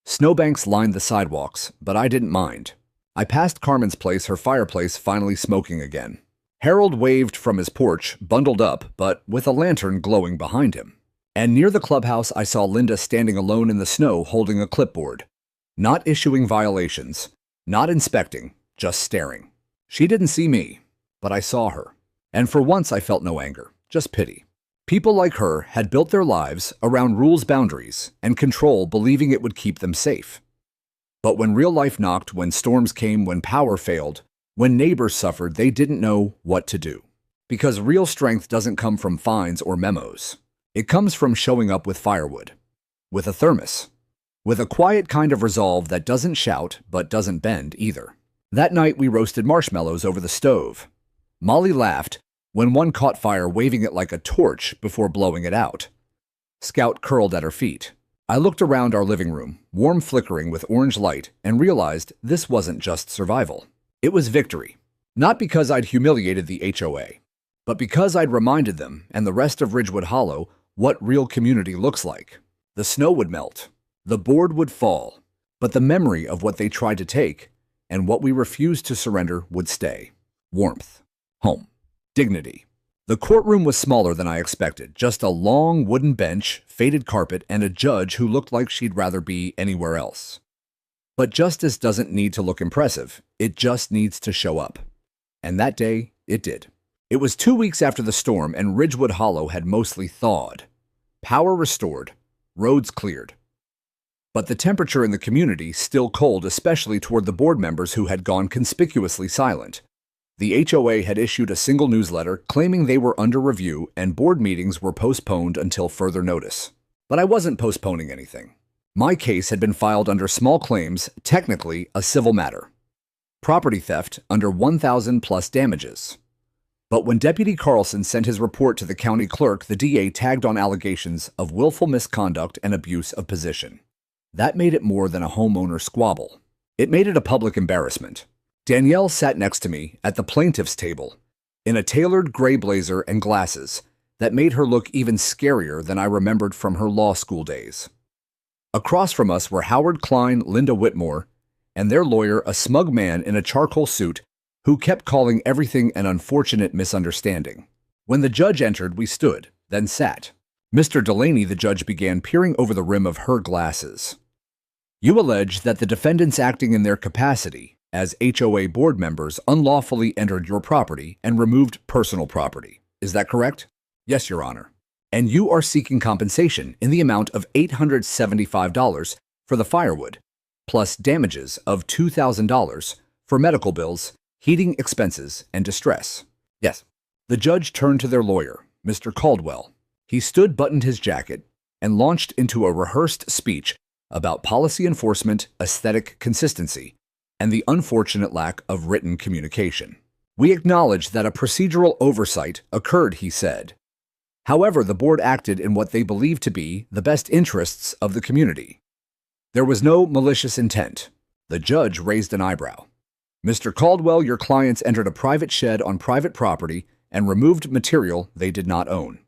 Snowbanks lined the sidewalks, but I didn't mind. I passed Carmen's place, her fireplace finally smoking again. Harold waved from his porch, bundled up, but with a lantern glowing behind him. And near the clubhouse, I saw Linda standing alone in the snow holding a clipboard. Not issuing violations, not inspecting, just staring. She didn't see me, but I saw her. And for once I felt no anger, just pity. People like her had built their lives around rules, boundaries, and control, believing it would keep them safe. But when real life knocked, when storms came, when power failed, when neighbors suffered, they didn't know what to do. Because real strength doesn't come from fines or memos. It comes from showing up with firewood, with a thermos, with a quiet kind of resolve that doesn't shout but doesn't bend either. That night we roasted marshmallows over the stove. Molly laughed when one caught fire, waving it like a torch before blowing it out. Scout curled at her feet. I looked around our living room, warm flickering with orange light, and realized this wasn't just survival. It was victory. Not because I'd humiliated the HOA, but because I'd reminded them and the rest of Ridgewood Hollow what real community looks like. The snow would melt, the board would fall, but the memory of what they tried to take and what we refused to surrender would stay. Warmth, home, dignity. The courtroom was smaller than I expected, just a long wooden bench, faded carpet, and a judge who looked like she'd rather be anywhere else. But justice doesn't need to look impressive, it just needs to show up. And that day, it did. It was 2 weeks after the storm, and Ridgewood Hollow had mostly thawed. Power restored, roads cleared. But the temperature in the community still cold, especially toward the board members who had gone conspicuously silent. The HOA had issued a single newsletter claiming they were under review and board meetings were postponed until further notice. But I wasn't postponing anything. My case had been filed under small claims, technically a civil matter. Property theft under 1,000 plus damages. But when Deputy Carlson sent his report to the county clerk, the DA tagged on allegations of willful misconduct and abuse of position. That made it more than a homeowner squabble. It made it a public embarrassment. Danielle sat next to me at the plaintiff's table, in a tailored gray blazer and glasses that made her look even scarier than I remembered from her law school days. Across from us were Howard Klein, Linda Whitmore, and their lawyer, a smug man in a charcoal suit who kept calling everything an unfortunate misunderstanding. When the judge entered, we stood, then sat. Mr. Delaney, the judge began, peering over the rim of her glasses. You allege that the defendants acting in their capacity as HOA board members unlawfully entered your property and removed personal property. Is that correct? Yes, Your Honor. And you are seeking compensation in the amount of $875 for the firewood, plus damages of $2,000 for medical bills, heating expenses, and distress. Yes. The judge turned to their lawyer, Mr. Caldwell. He stood, buttoned his jacket, and launched into a rehearsed speech about policy enforcement, aesthetic consistency, and the unfortunate lack of written communication. We acknowledge that a procedural oversight occurred, he said. However, the board acted in what they believed to be the best interests of the community. There was no malicious intent. The judge raised an eyebrow. Mr. Caldwell, your clients entered a private shed on private property and removed material they did not own.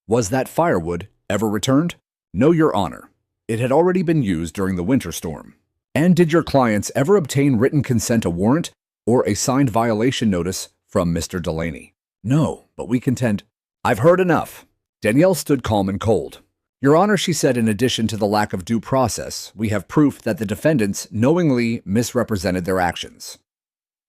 Was that firewood ever returned? No, Your Honor. It had already been used during the winter storm. And did your clients ever obtain written consent, a warrant, or a signed violation notice from Mr. Delaney? No, but we contend. I've heard enough. Danielle stood calm and cold. Your Honor, she said, in addition to the lack of due process, we have proof that the defendants knowingly misrepresented their actions.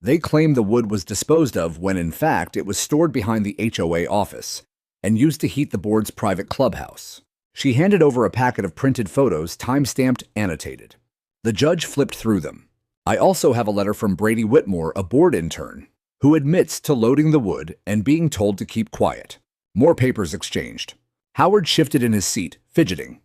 They claim the wood was disposed of when, in fact, it was stored behind the HOA office and used to heat the board's private clubhouse. She handed over a packet of printed photos, time-stamped, annotated. The judge flipped through them. I also have a letter from Brady Whitmore, a board intern, who admits to loading the wood and being told to keep quiet. More papers exchanged. Howard shifted in his seat, fidgeting.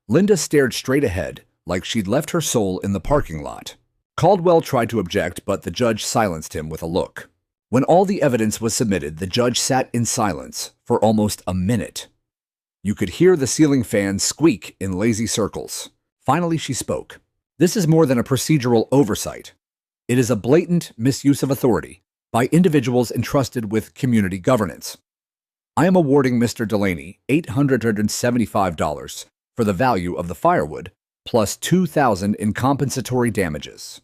Linda stared straight ahead, like she'd left her soul in the parking lot. Caldwell tried to object, but the judge silenced him with a look. When all the evidence was submitted, the judge sat in silence for almost a minute. You could hear the ceiling fan squeak in lazy circles. Finally, she spoke. This is more than a procedural oversight. It is a blatant misuse of authority by individuals entrusted with community governance. I am awarding Mr. Delaney $875 for the value of the firewood, plus $2,000 in compensatory damages.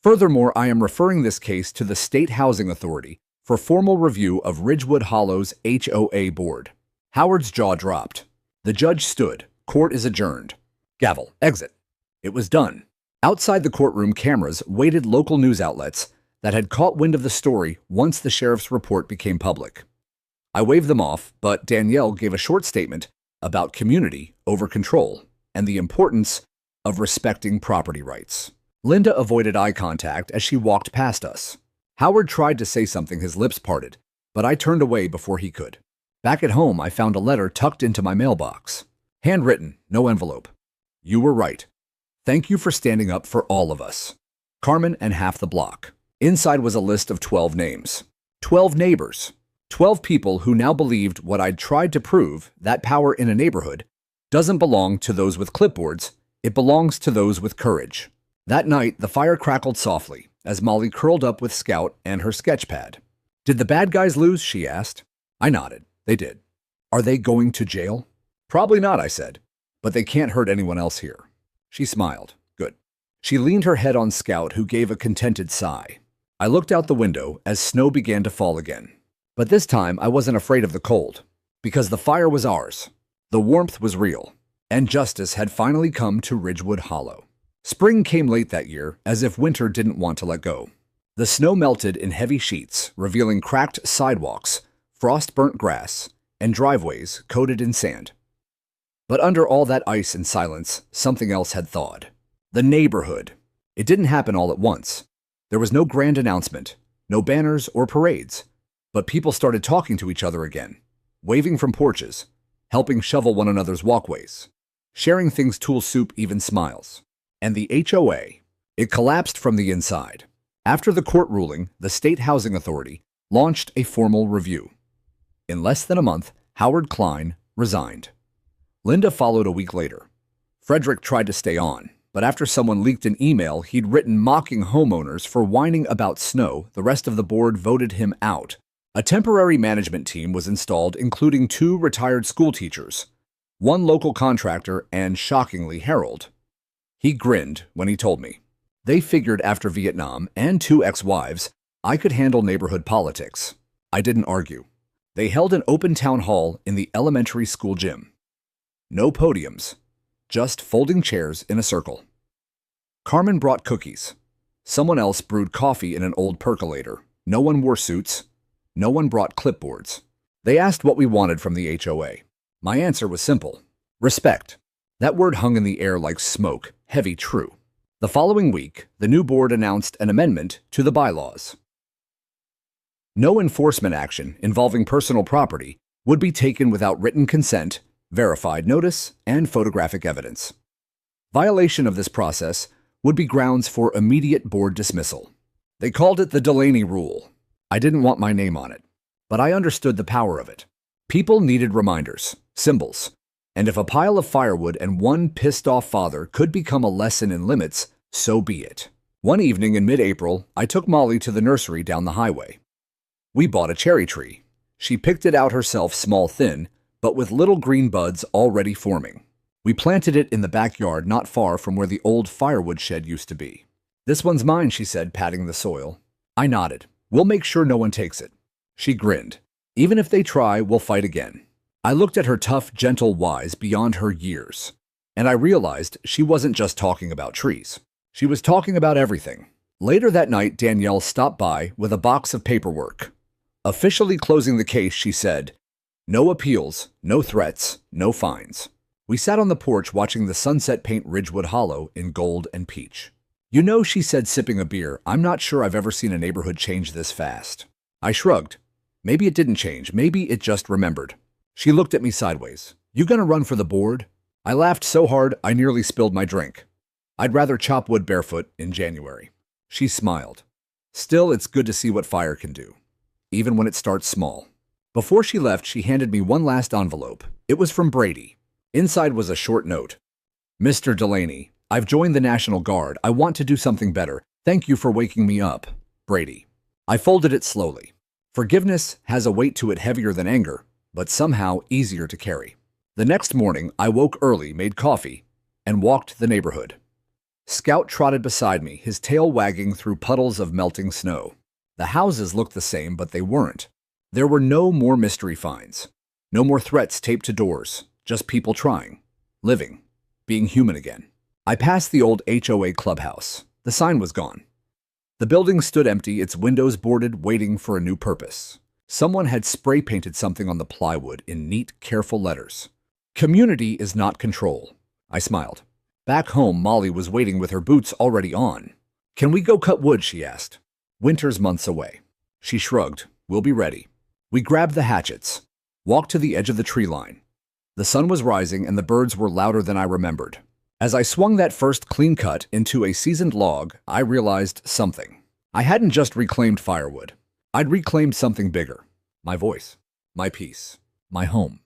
Furthermore, I am referring this case to the State Housing Authority for formal review of Ridgewood Hollow's HOA board. Howard's jaw dropped. The judge stood. Court is adjourned. Gavel. Exit. It was done. Outside the courtroom, cameras waited local news outlets that had caught wind of the story once the sheriff's report became public. I waved them off, but Danielle gave a short statement about community over control and the importance of respecting property rights. Linda avoided eye contact as she walked past us. Howard tried to say something, his lips parted, but I turned away before he could. Back at home, I found a letter tucked into my mailbox. Handwritten, no envelope. You were right. Thank you for standing up for all of us. Carmen and half the block. Inside was a list of 12 names. 12 neighbors. 12 people who now believed what I'd tried to prove, that power in a neighborhood doesn't belong to those with clipboards, it belongs to those with courage. That night, the fire crackled softly as Molly curled up with Scout and her sketch pad. Did the bad guys lose? She asked. I nodded. They did. Are they going to jail? Probably not, I said. But they can't hurt anyone else here. She smiled. Good. She leaned her head on Scout, who gave a contented sigh. I looked out the window as snow began to fall again. But this time, I wasn't afraid of the cold, because the fire was ours. The warmth was real, and justice had finally come to Ridgewood Hollow. Spring came late that year, as if winter didn't want to let go. The snow melted in heavy sheets, revealing cracked sidewalks, frost-burnt grass, and driveways coated in sand. But under all that ice and silence, something else had thawed. The neighborhood. It didn't happen all at once. There was no grand announcement, no banners or parades, but people started talking to each other again, waving from porches, helping shovel one another's walkways, sharing things, tool soup, even smiles. And the HOA, it collapsed from the inside. After the court ruling, the State Housing Authority launched a formal review. In less than a month, Howard Klein resigned. Linda followed a week later. Frederick tried to stay on, but after someone leaked an email he'd written mocking homeowners for whining about snow, the rest of the board voted him out. A temporary management team was installed, including 2 retired school teachers, 1 local contractor, and, shockingly, Harold. He grinned when he told me. They figured after Vietnam and 2 ex-wives, I could handle neighborhood politics. I didn't argue. They held an open town hall in the elementary school gym. No podiums, just folding chairs in a circle. Carmen brought cookies. Someone else brewed coffee in an old percolator. No one wore suits. No one brought clipboards. They asked what we wanted from the HOA. My answer was simple. Respect. That word hung in the air like smoke, heavy true. The following week, the new board announced an amendment to the bylaws. No enforcement action involving personal property would be taken without written consent, verified notice, and photographic evidence. Violation of this process would be grounds for immediate board dismissal. They called it the Delaney Rule. I didn't want my name on it, but I understood the power of it. People needed reminders, symbols, and if a pile of firewood and one pissed-off father could become a lesson in limits, so be it. One evening in mid-April, I took Molly to the nursery down the highway. We bought a cherry tree. She picked it out herself small thin, but with little green buds already forming. We planted it in the backyard not far from where the old firewood shed used to be. "This one's mine," she said, patting the soil. I nodded. "We'll make sure no one takes it." She grinned. "Even if they try, we'll fight again." I looked at her tough, gentle wise beyond her years, and I realized she wasn't just talking about trees. She was talking about everything. Later that night, Danielle stopped by with a box of paperwork. Officially closing the case, she said, "No appeals, no threats, no fines." We sat on the porch watching the sunset paint Ridgewood Hollow in gold and peach. "You know," she said, sipping a beer, "I'm not sure I've ever seen a neighborhood change this fast." I shrugged. Maybe it didn't change. Maybe it just remembered. She looked at me sideways. "You gonna run for the board?" I laughed so hard I nearly spilled my drink. "I'd rather chop wood barefoot in January." She smiled. "Still, it's good to see what fire can do, even when it starts small." Before she left, she handed me one last envelope. It was from Brady. Inside was a short note. "Mr. Delaney, I've joined the National Guard. I want to do something better. Thank you for waking me up. Brady." I folded it slowly. Forgiveness has a weight to it heavier than anger, but somehow easier to carry. The next morning, I woke early, made coffee, and walked the neighborhood. Scout trotted beside me, his tail wagging through puddles of melting snow. The houses looked the same, but they weren't. There were no more mystery finds. No more threats taped to doors. Just people trying, living, being human again. I passed the old HOA clubhouse. The sign was gone. The building stood empty, its windows boarded, waiting for a new purpose. Someone had spray painted something on the plywood in neat, careful letters. "Community is not control." I smiled. Back home, Molly was waiting with her boots already on. "Can we go cut wood?" she asked. "Winter's months away." She shrugged. "We'll be ready." We grabbed the hatchets, walked to the edge of the tree line. The sun was rising and the birds were louder than I remembered. As I swung that first clean cut into a seasoned log, I realized something. I hadn't just reclaimed firewood. I'd reclaimed something bigger. My voice, my peace, my home.